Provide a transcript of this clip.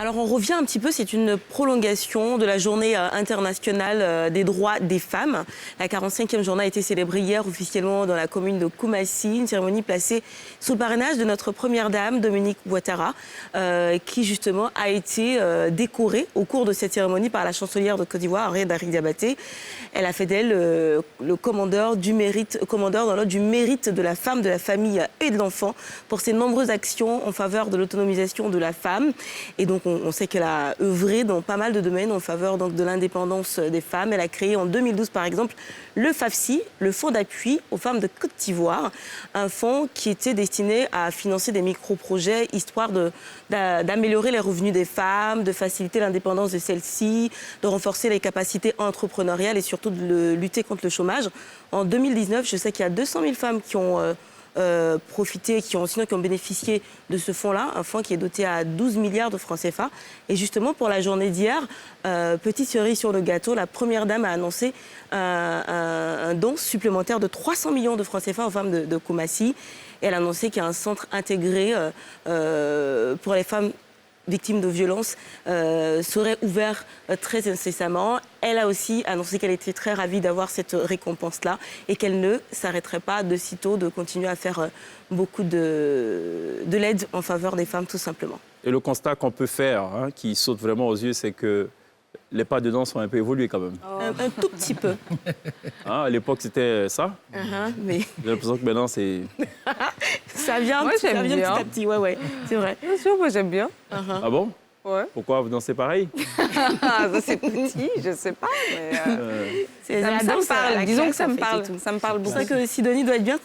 Alors on revient un petit peu, c'est une prolongation de la journée internationale des droits des femmes. La 45e journée a été célébrée hier officiellement dans la commune de Koumassi, une cérémonie placée sous le parrainage de notre première dame, Dominique Ouattara, qui justement a été décorée au cours de cette cérémonie par la chancelière de Côte d'Ivoire, Henriette Diabaté. Elle a fait d'elle le commandeur du mérite, commandeur dans l'ordre du mérite de la femme, de la famille et de l'enfant pour ses nombreuses actions en faveur de l'autonomisation de la femme. Et donc on sait qu'elle a œuvré dans pas mal de domaines en faveur donc, de l'indépendance des femmes. Elle a créé en 2012 par exemple le FAFSI, le Fonds d'appui aux femmes de Côte d'Ivoire, un fonds qui était destiné à financer des micro-projets histoire d'améliorer les revenus des femmes, de faciliter l'indépendance de celles-ci, de renforcer les capacités entrepreneuriales et surtout de lutter contre le chômage. En 2019, je sais qu'il y a 200 000 femmes qui ont profité, qui ont bénéficié de ce fonds-là, un fonds qui est doté à 12 milliards de francs CFA. Et justement, pour la journée d'hier, petite cerise sur le gâteau, la première dame a annoncé un don supplémentaire de 300 millions de francs CFA aux femmes de Koumassi. Et elle a annoncé qu'il y a un centre intégré pour les femmes victimes de violences serait ouvert très incessamment. Elle a aussi annoncé qu'elle était très ravie d'avoir cette récompense-là et qu'elle ne s'arrêterait pas de sitôt de continuer à faire beaucoup de l'aide en faveur des femmes, tout simplement. Et le constat qu'on peut faire, qui saute vraiment aux yeux, c'est que les pas de danse ont un peu évolué quand même. Oh. Un tout petit peu. À l'époque, c'était ça. Mais... J'ai l'impression que maintenant, c'est... ça vient petit à petit, ouais, c'est vrai. Bien sûr, moi j'aime bien. Ah bon? Ouais. Pourquoi vous dansez pareil? Ça c'est petit, je sais pas, mais ça me parle. Disons que ça me parle. Ça me parle beaucoup. C'est pour ça que Sidonie doit être bien